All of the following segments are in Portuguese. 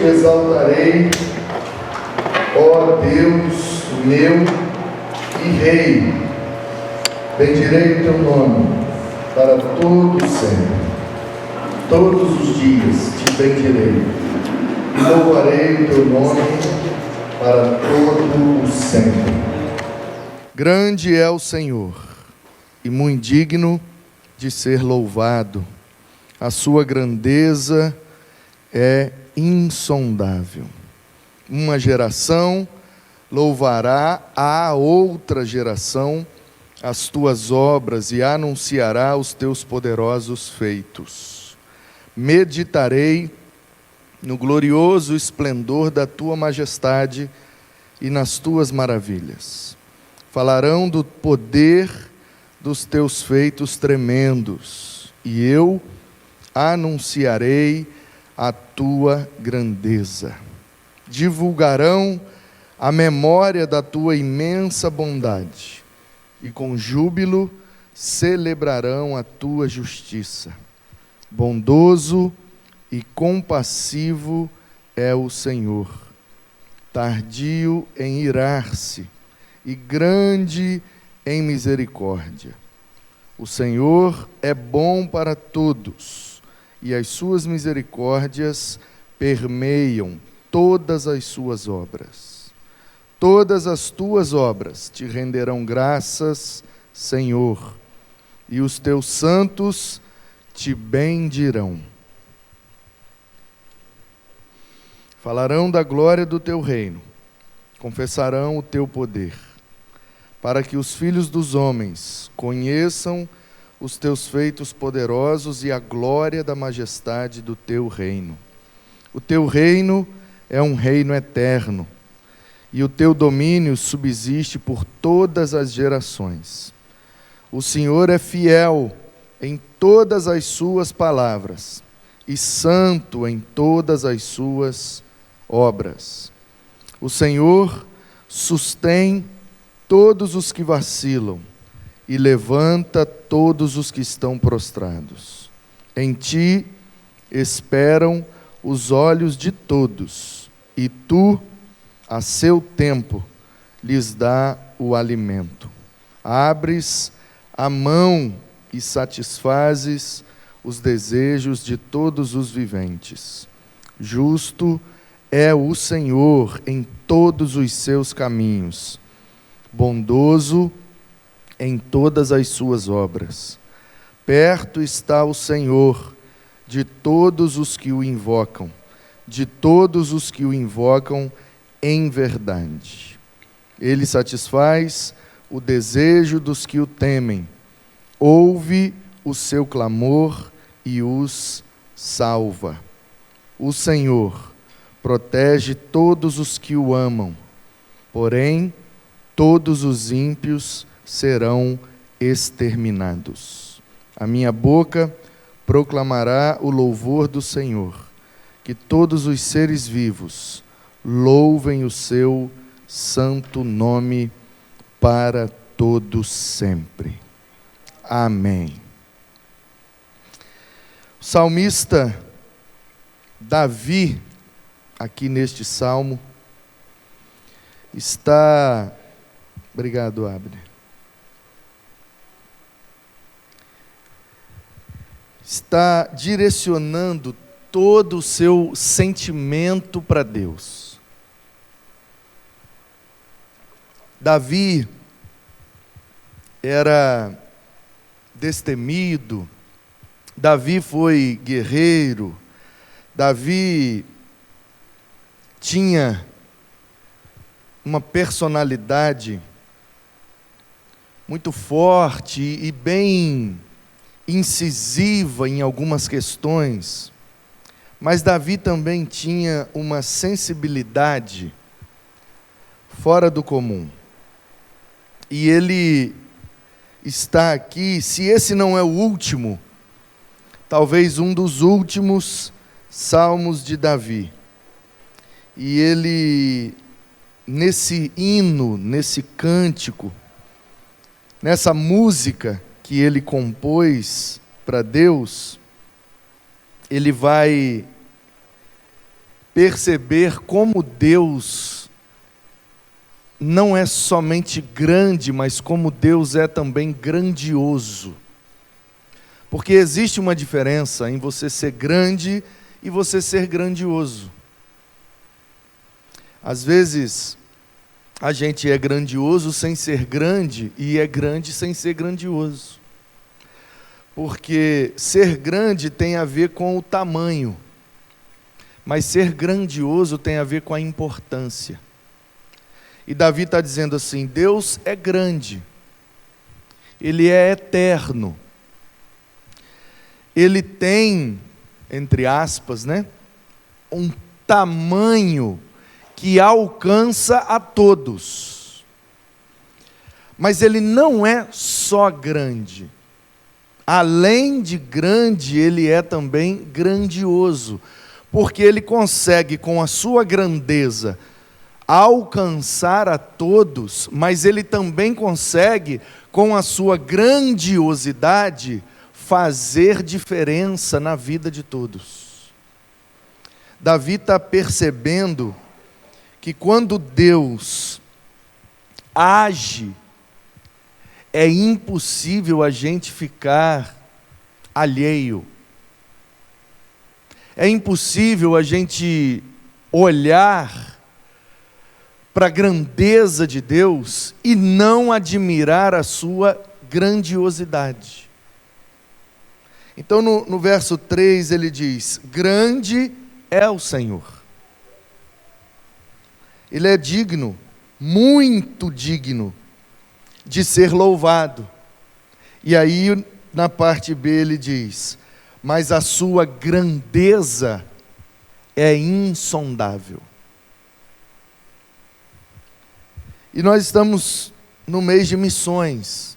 exaltarei, ó Deus meu e Rei. Bendirei o teu nome para todo sempre. Todos os dias te bendirei e louvarei o teu nome para todo o sempre. Grande é o Senhor e muito digno de ser louvado. A sua grandeza é insondável. Uma geração louvará a outra geração as tuas obras e anunciará os teus poderosos feitos. Meditarei no glorioso esplendor da tua majestade e nas tuas maravilhas. Falarão do poder dos teus feitos tremendos, e eu anunciarei a tua grandeza. Divulgarão a memória da tua imensa bondade, e com júbilo celebrarão a tua justiça. Bondoso e compassivo é o Senhor, tardio em irar-se e grande em misericórdia. O Senhor é bom para todos, e as suas misericórdias permeiam todas as suas obras. Todas as tuas obras te renderão graças, Senhor, e os teus santos te bendirão. Falarão da glória do teu reino, confessarão o teu poder, para que os filhos dos homens conheçam os teus feitos poderosos e a glória da majestade do teu reino. O teu reino é um reino eterno, e o teu domínio subsiste por todas as gerações. O Senhor é fiel em todas as suas palavras, e santo em todas as suas obras. O Senhor sustém todos os que vacilam, e levanta todos os que estão prostrados. Em ti esperam os olhos de todos, e tu, a seu tempo, lhes dá o alimento. Abres a mão e satisfazes os desejos de todos os viventes. Justo é o Senhor em todos os seus caminhos, bondoso em todas as suas obras. Perto está o Senhor de todos os que o invocam, de todos os que o invocam em verdade. Ele satisfaz o desejo dos que o temem, ouve o seu clamor e os salva. O Senhor protege todos os que o amam, porém todos os ímpios serão exterminados. A minha boca proclamará o louvor do Senhor, que todos os seres vivos louvem o seu santo nome para todo sempre. Amém. O salmista Davi, aqui neste salmo, está... Obrigado, Abner. Está direcionando todo o seu sentimento para Deus. Davi era destemido, Davi foi guerreiro, Davi tinha uma personalidade muito forte e bem incisiva em algumas questões, mas Davi também tinha uma sensibilidade fora do comum. E ele está aqui, se esse não é o último, talvez um dos últimos salmos de Davi. E ele, nesse hino, nesse cântico, nessa música que ele compôs para Deus, ele vai perceber como Deus não é somente grande, mas como Deus é também grandioso. Porque existe uma diferença em você ser grande e você ser grandioso. Às vezes, a gente é grandioso sem ser grande e é grande sem ser grandioso. Porque ser grande tem a ver com o tamanho, mas ser grandioso tem a ver com a importância. E Davi está dizendo assim: Deus é grande, Ele é eterno, Ele tem, entre aspas, um tamanho que alcança a todos. Mas Ele não é só grande. Além de grande, Ele é também grandioso. Porque Ele consegue, com a sua grandeza, alcançar a todos, mas Ele também consegue, com a sua grandiosidade, fazer diferença na vida de todos. Davi está percebendo que quando Deus age, é impossível a gente ficar alheio. É impossível a gente olhar para a grandeza de Deus e não admirar a sua grandiosidade. Então no verso 3 ele diz: grande é o Senhor. Ele é digno, muito digno, de ser louvado. E aí na parte B ele diz: mas a sua grandeza é insondável. E nós estamos no mês de missões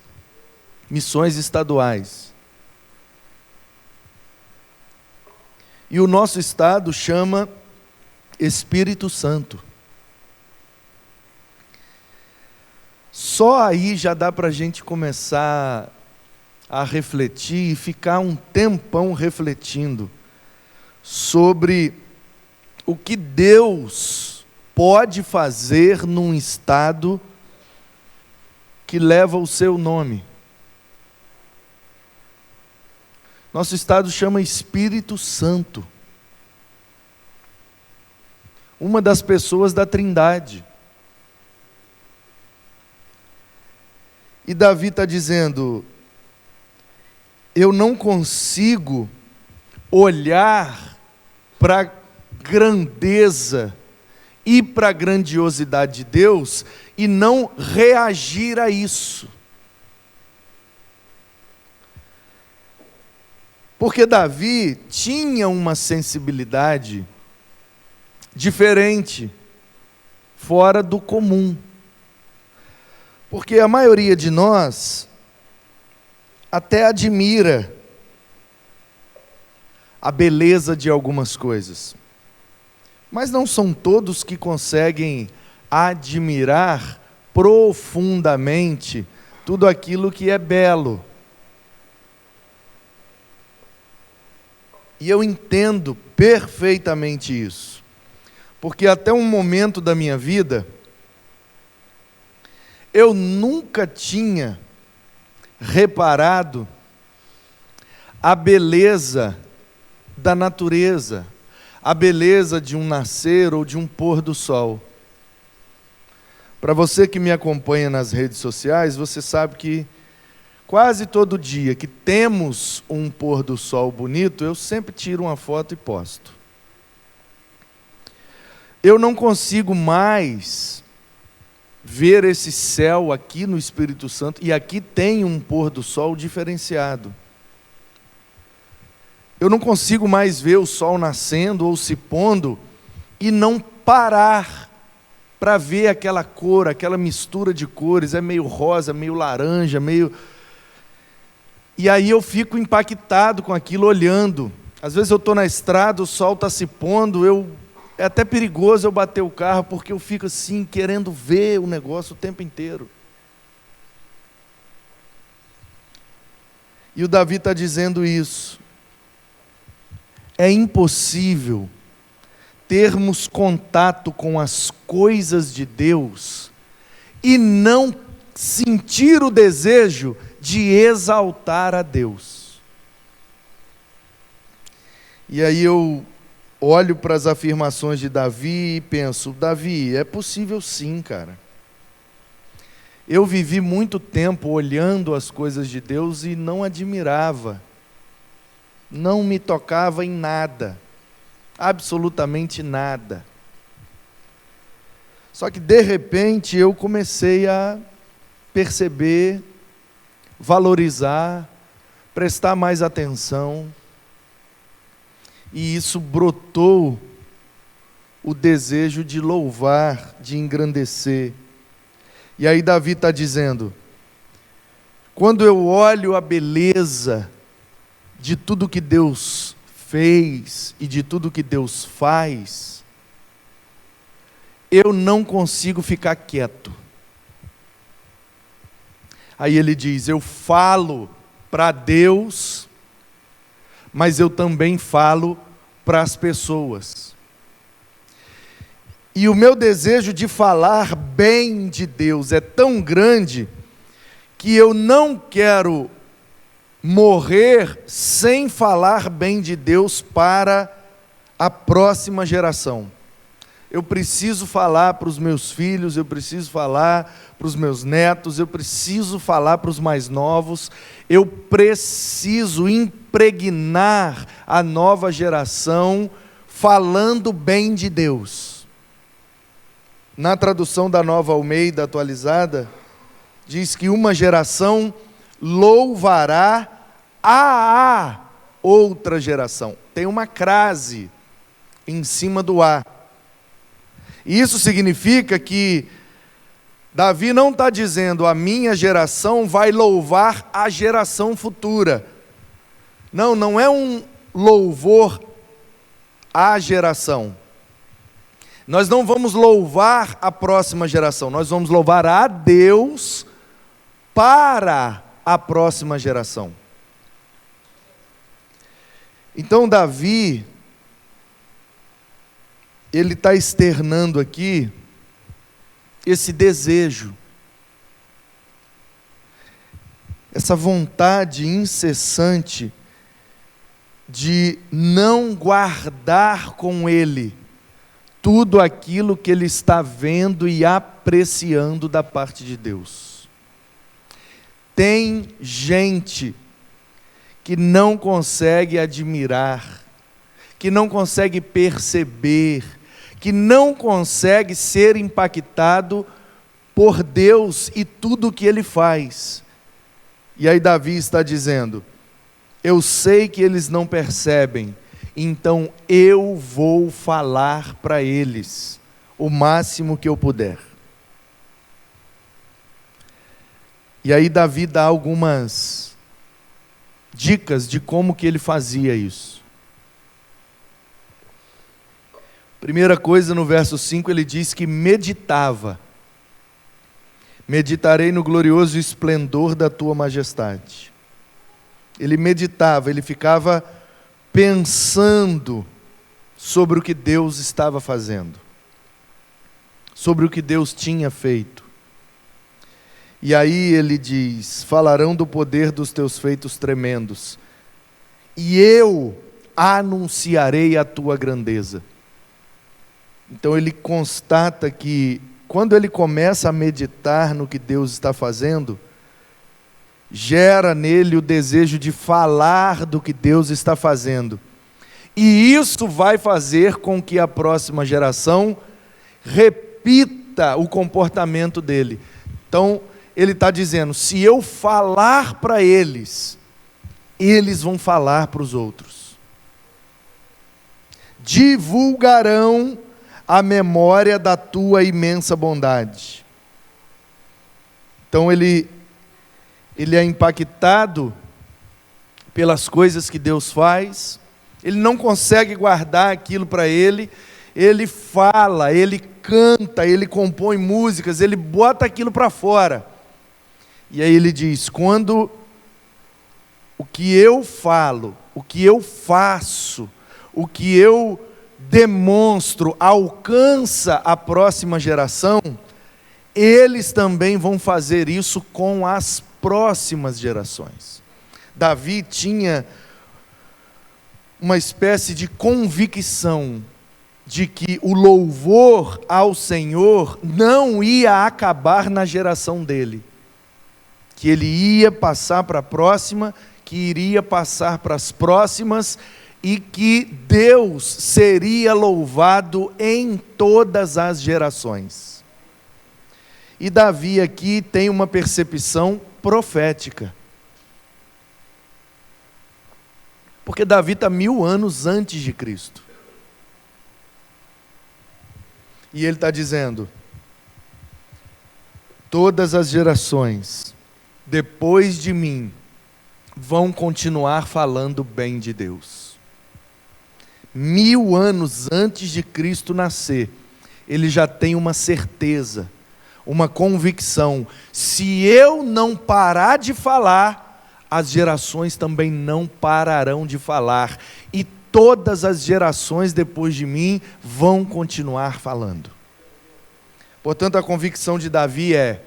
estaduais. E o nosso estado chama Espírito Santo. Só aí já dá para a gente começar a refletir e ficar um tempão refletindo sobre o que Deus pode fazer num estado que leva o seu nome. Nosso estado chama Espírito Santo. Uma das pessoas da Trindade. E Davi está dizendo: eu não consigo olhar para a grandeza e para a grandiosidade de Deus e não reagir a isso. Porque Davi tinha uma sensibilidade diferente, fora do comum. Porque a maioria de nós até admira a beleza de algumas coisas, mas não são todos que conseguem admirar profundamente tudo aquilo que é belo. E eu entendo perfeitamente isso, porque até um momento da minha vida, eu nunca tinha reparado a beleza da natureza, a beleza de um nascer ou de um pôr do sol. Para você que me acompanha nas redes sociais, você sabe que quase todo dia que temos um pôr do sol bonito, eu sempre tiro uma foto e posto. Eu não consigo mais ver esse céu aqui no Espírito Santo, e aqui tem um pôr do sol diferenciado. Eu não consigo mais ver o sol nascendo ou se pondo e não parar para ver aquela cor, aquela mistura de cores, é meio rosa, meio laranja, meio... E aí eu fico impactado com aquilo, olhando. Às vezes eu estou na estrada, o sol está se pondo, é até perigoso eu bater o carro, porque eu fico assim, querendo ver o negócio o tempo inteiro. E o Davi está dizendo isso. É impossível termos contato com as coisas de Deus e não sentir o desejo de exaltar a Deus. E aí eu olho para as afirmações de Davi e penso, Davi, é possível sim, cara. Eu vivi muito tempo olhando as coisas de Deus e não admirava, não me tocava em nada, absolutamente nada. Só que de repente eu comecei a perceber, valorizar, prestar mais atenção, e isso brotou o desejo de louvar, de engrandecer. E aí Davi está dizendo, quando eu olho a beleza de tudo que Deus fez e de tudo que Deus faz, eu não consigo ficar quieto. Aí ele diz, eu falo para Deus, mas eu também falo para as pessoas. E o meu desejo de falar bem de Deus é tão grande que eu não quero morrer sem falar bem de Deus para a próxima geração. Eu preciso falar para os meus filhos, eu preciso falar para os meus netos, eu preciso falar para os mais novos, eu preciso impregnar a nova geração falando bem de Deus. Na tradução da Nova Almeida atualizada, diz que uma geração louvará a outra geração. Tem uma crase em cima do A. E isso significa que Davi não está dizendo a minha geração vai louvar a geração futura. Não, não é um louvor à geração. Nós não vamos louvar a próxima geração, nós vamos louvar a Deus para a próxima geração. Então Davi, ele está externando aqui esse desejo, essa vontade incessante de não guardar com ele tudo aquilo que ele está vendo e apreciando da parte de Deus. Tem gente que não consegue admirar, que não consegue perceber, que não consegue ser impactado por Deus e tudo o que Ele faz. E aí Davi está dizendo, eu sei que eles não percebem, então eu vou falar para eles o máximo que eu puder. E aí Davi dá algumas dicas de como que ele fazia isso. Primeira coisa, no verso 5, ele diz que meditava. Meditarei no glorioso esplendor da tua majestade. Ele meditava, ele ficava pensando sobre o que Deus estava fazendo, sobre o que Deus tinha feito. E aí ele diz, falarão do poder dos teus feitos tremendos, e eu anunciarei a tua grandeza. Então ele constata que, quando ele começa a meditar no que Deus está fazendo, gera nele o desejo de falar do que Deus está fazendo. E isso vai fazer com que a próxima geração repita o comportamento dele. Então, ele está dizendo, se eu falar para eles, eles vão falar para os outros. Divulgarão a memória da tua imensa bondade. Então ele é impactado pelas coisas que Deus faz, ele não consegue guardar aquilo para ele fala, ele canta, ele compõe músicas, ele bota aquilo para fora. E aí ele diz, quando o que eu falo, o que eu faço, o que eu demonstro alcança a próxima geração, eles também vão fazer isso com as próximas gerações. Davi tinha uma espécie de convicção de que o louvor ao Senhor não ia acabar na geração dele, que ele ia passar para a próxima, que iria passar para as próximas, e que Deus seria louvado em todas as gerações. E Davi aqui tem uma percepção profética. Porque Davi está 1000 anos antes de Cristo. E ele está dizendo: todas as gerações depois de mim vão continuar falando bem de Deus. 1000 anos antes de Cristo nascer, ele já tem uma certeza, uma convicção: se eu não parar de falar, as gerações também não pararão de falar, e todas as gerações depois de mim vão continuar falando. Portanto, a convicção de Davi é: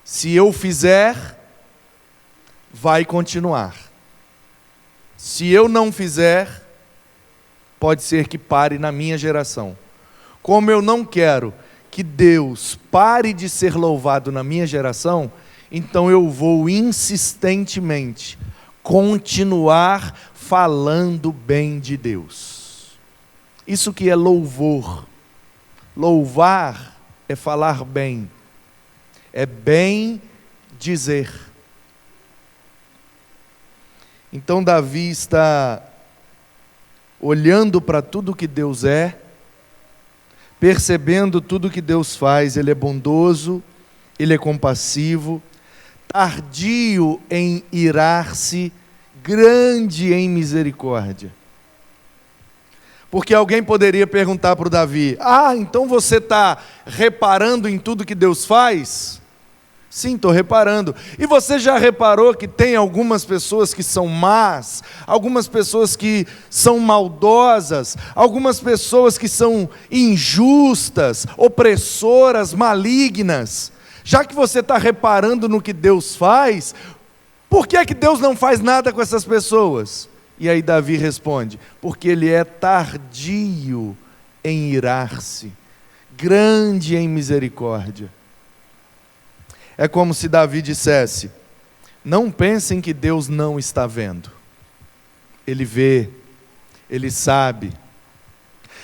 se eu fizer, vai continuar. Se eu não fizer, pode ser que pare na minha geração. Como eu não quero que Deus pare de ser louvado na minha geração, então eu vou insistentemente continuar falando bem de Deus. Isso que é louvor. Louvar é falar bem, é bem dizer. Então Davi está olhando para tudo que Deus é, percebendo tudo que Deus faz. Ele é bondoso, ele é compassivo, tardio em irar-se, grande em misericórdia. Porque alguém poderia perguntar para o Davi: então você está reparando em tudo que Deus faz? Sim, estou reparando. E você já reparou que tem algumas pessoas que são más, algumas pessoas que são maldosas, algumas pessoas que são injustas, opressoras, malignas? Já que você está reparando no que Deus faz, por que é que Deus não faz nada com essas pessoas? E aí Davi responde: porque ele é tardio em irar-se, grande em misericórdia. É como se Davi dissesse: não pensem que Deus não está vendo. Ele vê, ele sabe.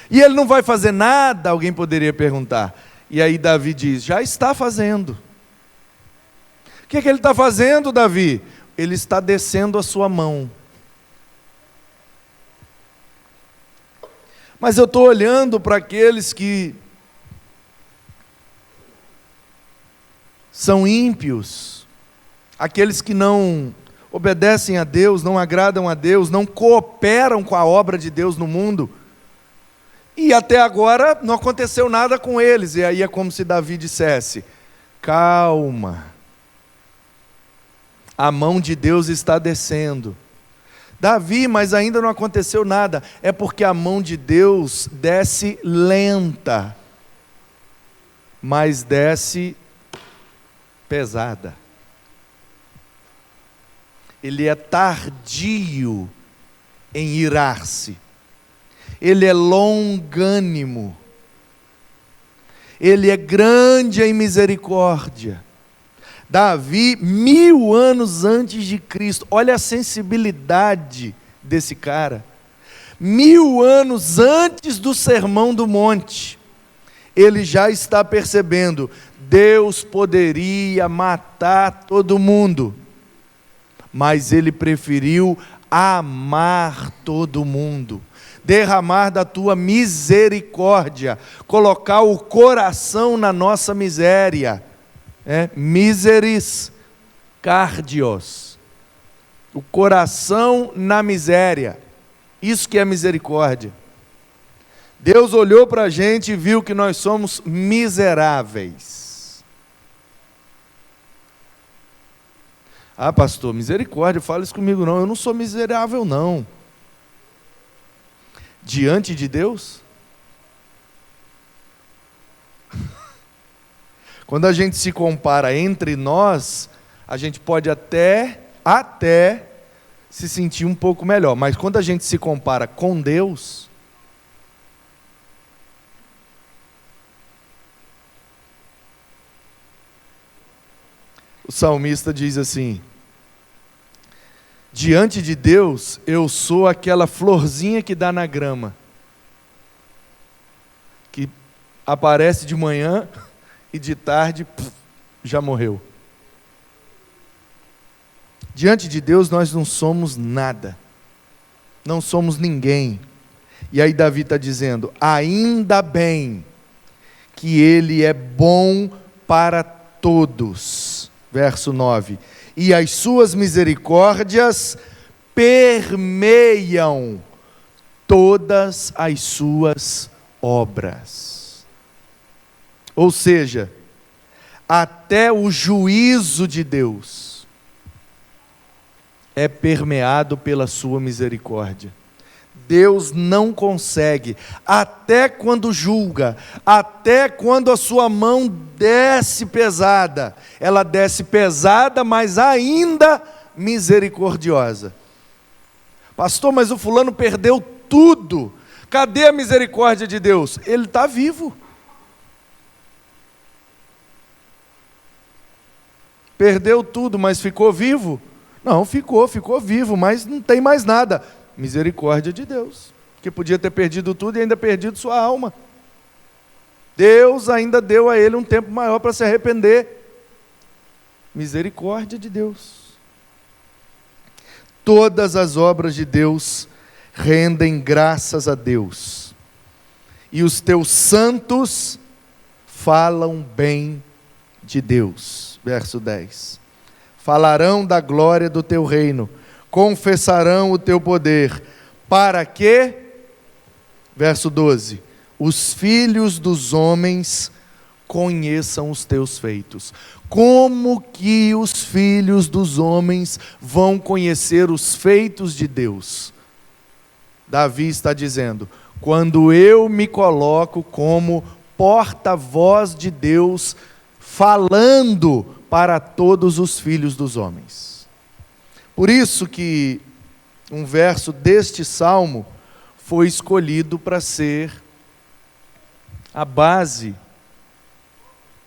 E ele não vai fazer nada? Alguém poderia perguntar. E aí Davi diz: já está fazendo. O que é que ele está fazendo, Davi? Ele está descendo a sua mão. Mas eu estou olhando para aqueles que são ímpios, aqueles que não obedecem a Deus, não agradam a Deus, não cooperam com a obra de Deus no mundo, e até agora não aconteceu nada com eles. E aí é como se Davi dissesse: calma, a mão de Deus está descendo. Davi, mas ainda não aconteceu nada. É porque a mão de Deus desce lenta, mas desce pesada. Ele é tardio em irar-se, ele é longânimo, ele é grande em misericórdia. Davi, 1000 anos antes de Cristo, olha a sensibilidade desse cara. 1000 anos antes do Sermão do Monte, ele já está percebendo: Deus poderia matar todo mundo, mas ele preferiu amar todo mundo, derramar da tua misericórdia, colocar o coração na nossa miséria. Miseris cardios, o coração na miséria. Isso que é misericórdia. Deus olhou para a gente e viu que nós somos miseráveis. Pastor, misericórdia, fala isso comigo não, eu não sou miserável não. Diante de Deus, Quando a gente se compara entre nós, a gente pode até se sentir um pouco melhor. Mas quando a gente se compara com Deus, o salmista diz assim: diante de Deus, eu sou aquela florzinha que dá na grama, que aparece de manhã e de tarde já morreu. Diante de Deus nós não somos nada, não somos ninguém. E aí Davi está dizendo: ainda bem que Ele é bom para todos. Verso 9: e as suas misericórdias permeiam todas as suas obras. Ou seja, até o juízo de Deus é permeado pela sua misericórdia. Deus não consegue, até quando julga, até quando a sua mão desce pesada, ela desce pesada, mas ainda misericordiosa. Pastor, mas o fulano perdeu tudo, cadê a misericórdia de Deus? Ele está vivo. Perdeu tudo, mas ficou vivo? Não, ficou vivo, mas não tem mais nada. Misericórdia de Deus, que podia ter perdido tudo e ainda perdido sua alma. Deus ainda deu a ele um tempo maior para se arrepender. Misericórdia de Deus. Todas as obras de Deus rendem graças a Deus, e os teus santos falam bem de Deus. Verso 10: falarão da glória do teu reino, confessarão o teu poder, para que, verso 12, os filhos dos homens conheçam os teus feitos. Como que os filhos dos homens vão conhecer os feitos de Deus? Davi está dizendo: quando eu me coloco como porta-voz de Deus, falando para todos os filhos dos homens. Por isso que um verso deste salmo foi escolhido para ser a base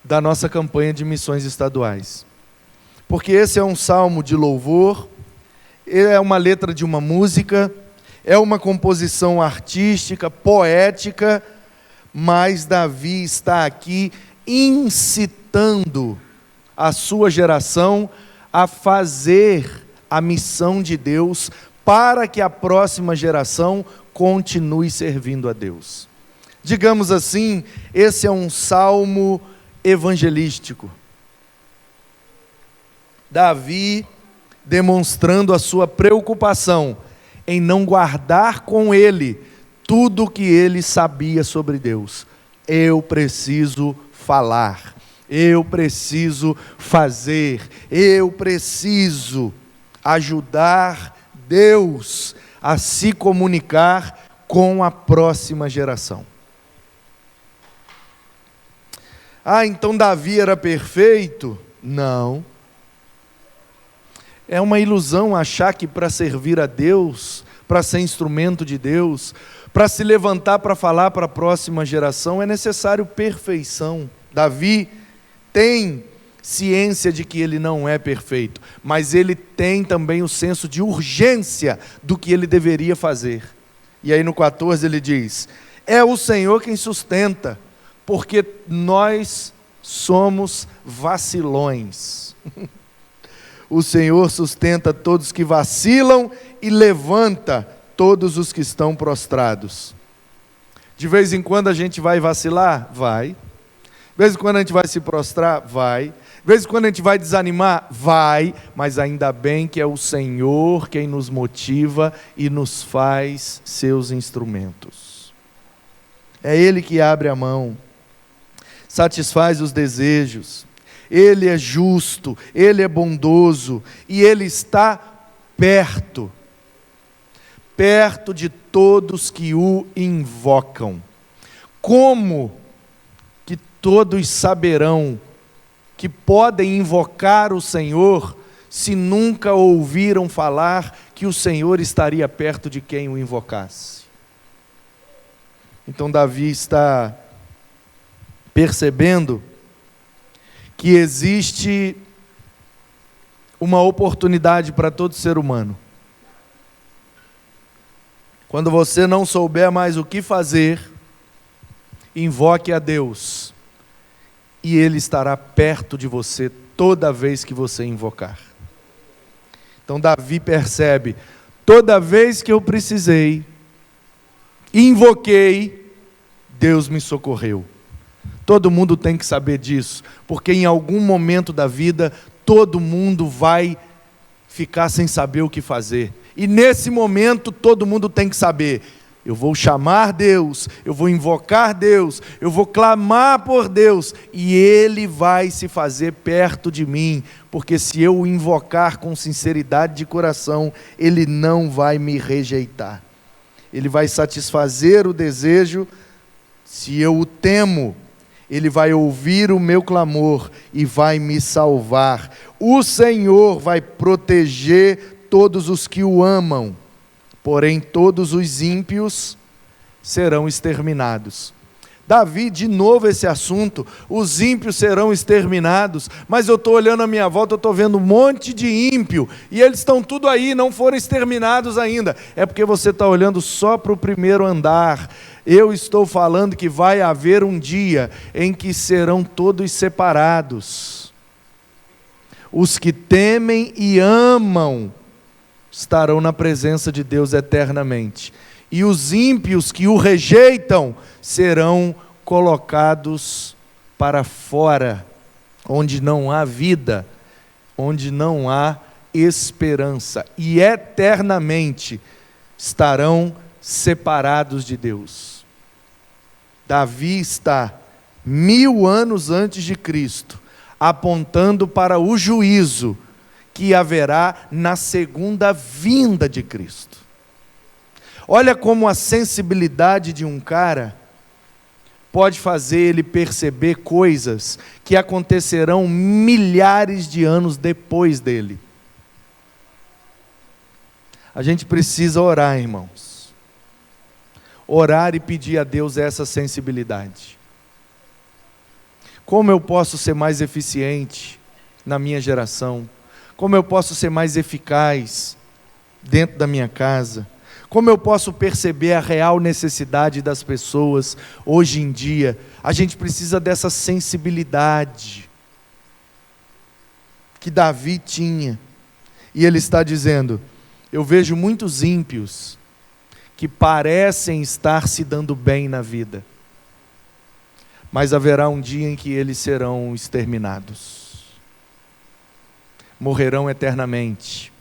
da nossa campanha de missões estaduais. Porque esse é um salmo de louvor, é uma letra de uma música, é uma composição artística, poética, mas Davi está aqui incitando a sua geração a fazer a missão de Deus, para que a próxima geração continue servindo a Deus. Digamos assim, esse é um salmo evangelístico. Davi demonstrando a sua preocupação em não guardar com ele tudo o que ele sabia sobre Deus. Eu preciso falar, eu preciso fazer, eu preciso ajudar Deus a se comunicar com a próxima geração. Então Davi era perfeito? Não. É uma ilusão achar que para servir a Deus, para ser instrumento de Deus, para se levantar para falar para a próxima geração, é necessário perfeição. Davi tem ciência de que ele não é perfeito, mas ele tem também o senso de urgência do que ele deveria fazer. E aí no 14 ele diz: é o Senhor quem sustenta, porque nós somos vacilões. O Senhor sustenta todos que vacilam e levanta todos os que estão prostrados. De vez em quando a gente vai vacilar? Vai. De vez em quando a gente vai se prostrar? Vai. De vez em quando a gente vai desanimar? Vai. Mas ainda bem que é o Senhor quem nos motiva e nos faz seus instrumentos. É Ele que abre a mão, satisfaz os desejos. Ele é justo, Ele é bondoso e Ele está perto de todos que o invocam. Como que todos saberão que podem invocar o Senhor se nunca ouviram falar que o Senhor estaria perto de quem o invocasse? Então Davi está percebendo que existe uma oportunidade para todo ser humano. Quando você não souber mais o que fazer, invoque a Deus, e Ele estará perto de você toda vez que você invocar. Então Davi percebe, toda vez que eu precisei, invoquei, Deus me socorreu. Todo mundo tem que saber disso, porque em algum momento da vida, todo mundo vai ficar sem saber o que fazer. E nesse momento, todo mundo tem que saber, eu vou chamar Deus, eu vou invocar Deus, eu vou clamar por Deus, e Ele vai se fazer perto de mim, porque se eu o invocar com sinceridade de coração, Ele não vai me rejeitar. Ele vai satisfazer o desejo, se eu o temo, Ele vai ouvir o meu clamor e vai me salvar. O Senhor vai proteger todos os que o amam, porém todos os ímpios serão exterminados. Davi, de novo esse assunto, os ímpios serão exterminados, mas eu estou olhando à minha volta, eu estou vendo um monte de ímpio, e eles estão tudo aí, não foram exterminados ainda. É porque você está olhando só para o primeiro andar. Eu estou falando que vai haver um dia em que serão todos separados. Os que temem e amam estarão na presença de Deus eternamente. E os ímpios que o rejeitam serão colocados para fora, onde não há vida, onde não há esperança. E eternamente estarão separados de Deus. Davi está 1000 anos antes de Cristo, apontando para o juízo que haverá na segunda vinda de Cristo. Olha como a sensibilidade de um cara pode fazer ele perceber coisas que acontecerão milhares de anos depois dele. A gente precisa orar, irmãos. Orar e pedir a Deus essa sensibilidade. Como eu posso ser mais eficiente na minha geração? Como eu posso ser mais eficaz dentro da minha casa? Como eu posso perceber a real necessidade das pessoas hoje em dia? A gente precisa dessa sensibilidade que Davi tinha. E ele está dizendo, eu vejo muitos ímpios que parecem estar se dando bem na vida, mas haverá um dia em que eles serão exterminados. Morrerão eternamente,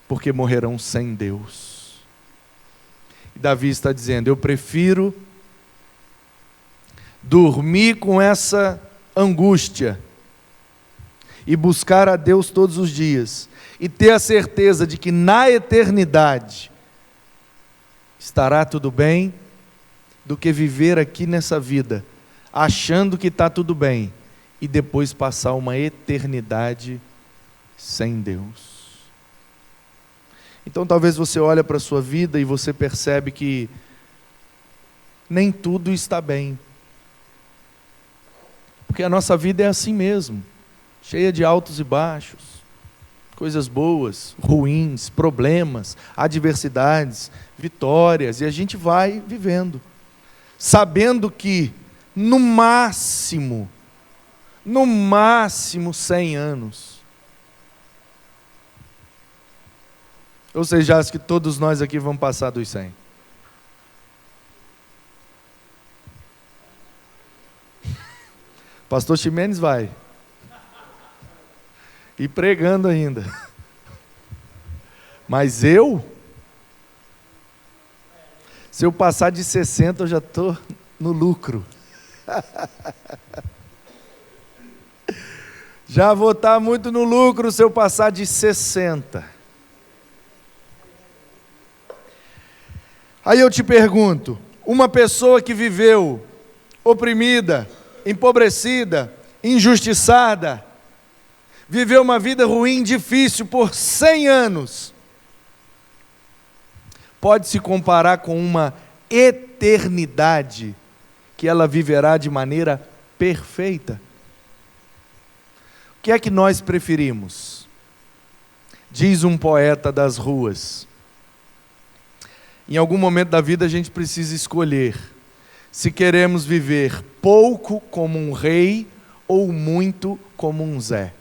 porque morrerão sem Deus. Davi está dizendo, eu prefiro dormir com essa angústia e buscar a Deus todos os dias e ter a certeza de que na eternidade estará tudo bem, do que viver aqui nessa vida achando que está tudo bem e depois passar uma eternidade sem Deus. Então talvez você olhe para a sua vida e você percebe que nem tudo está bem. Porque a nossa vida é assim mesmo, cheia de altos e baixos, coisas boas, ruins, problemas, adversidades, vitórias, e a gente vai vivendo, sabendo que no máximo 100 anos. Ou seja, acho que todos nós aqui vamos passar dos 100. Pastor Ximenes vai. E pregando ainda. Mas se eu passar de 60, eu já estou no lucro. Já vou estar muito no lucro se eu passar de 60. Aí eu te pergunto, uma pessoa que viveu oprimida, empobrecida, injustiçada, viveu uma vida ruim, difícil por 100 anos, pode se comparar com uma eternidade que ela viverá de maneira perfeita? O que é que nós preferimos? Diz um poeta das ruas. Em algum momento da vida a gente precisa escolher se queremos viver pouco como um rei ou muito como um Zé.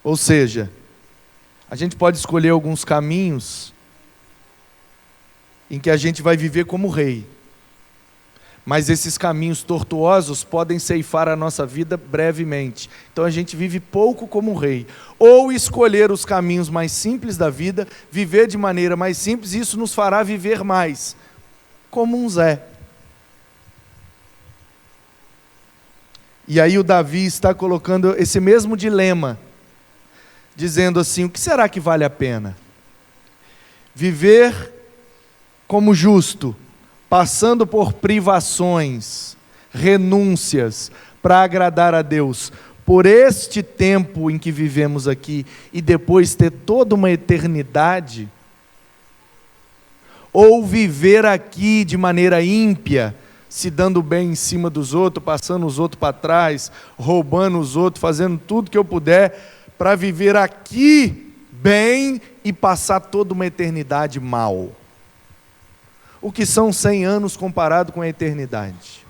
Ou seja, a gente pode escolher alguns caminhos em que a gente vai viver como rei. Mas esses caminhos tortuosos podem ceifar a nossa vida brevemente. Então a gente vive pouco como um rei. Ou escolher os caminhos mais simples da vida, viver de maneira mais simples, e isso nos fará viver mais, como um Zé. E aí o Davi está colocando esse mesmo dilema, dizendo assim: o que será que vale a pena? Viver como justo, passando por privações, renúncias, para agradar a Deus, por este tempo em que vivemos aqui, e depois ter toda uma eternidade? Ou viver aqui de maneira ímpia, se dando bem em cima dos outros, passando os outros para trás, roubando os outros, fazendo tudo que eu puder, para viver aqui bem e passar toda uma eternidade mal? O que são 100 anos comparado com a eternidade?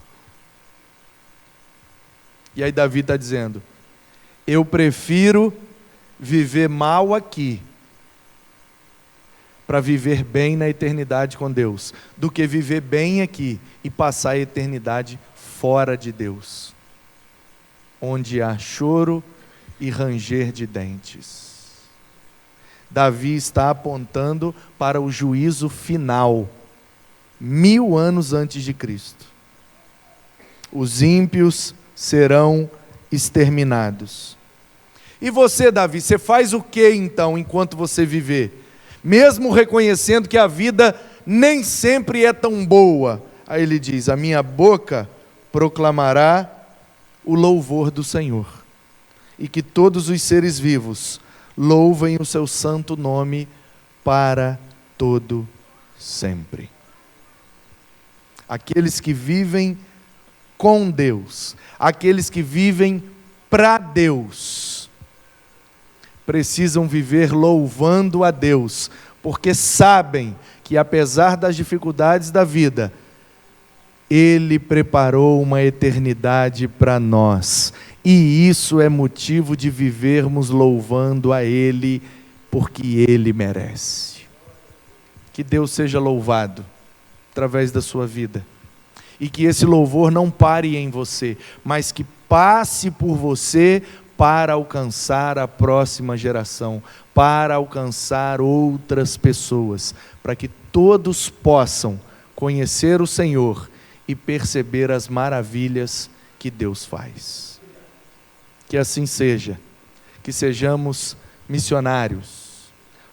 E aí Davi está dizendo: eu prefiro viver mal aqui, para viver bem na eternidade com Deus, do que viver bem aqui e passar a eternidade fora de Deus, onde há choro e ranger de dentes. Davi está apontando para o juízo final, 1000 anos antes de Cristo. Os ímpios serão exterminados. E você, Davi, você faz o que então enquanto você viver? Mesmo reconhecendo que a vida nem sempre é tão boa. Aí ele diz: a minha boca proclamará o louvor do Senhor, e que todos os seres vivos louvem o seu santo nome para todo sempre. Aqueles que vivem com Deus, aqueles que vivem para Deus, precisam viver louvando a Deus, porque sabem que apesar das dificuldades da vida, Ele preparou uma eternidade para nós, e isso é motivo de vivermos louvando a Ele, porque Ele merece. Que Deus seja louvado através da sua vida, e que esse louvor não pare em você, mas que passe por você para alcançar a próxima geração, para alcançar outras pessoas, para que todos possam conhecer o Senhor e perceber as maravilhas que Deus faz. Que assim seja, que sejamos missionários,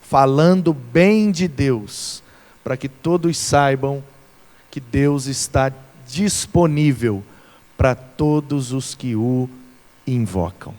falando bem de Deus, para que todos saibam que Deus está disponível para todos os que o invocam.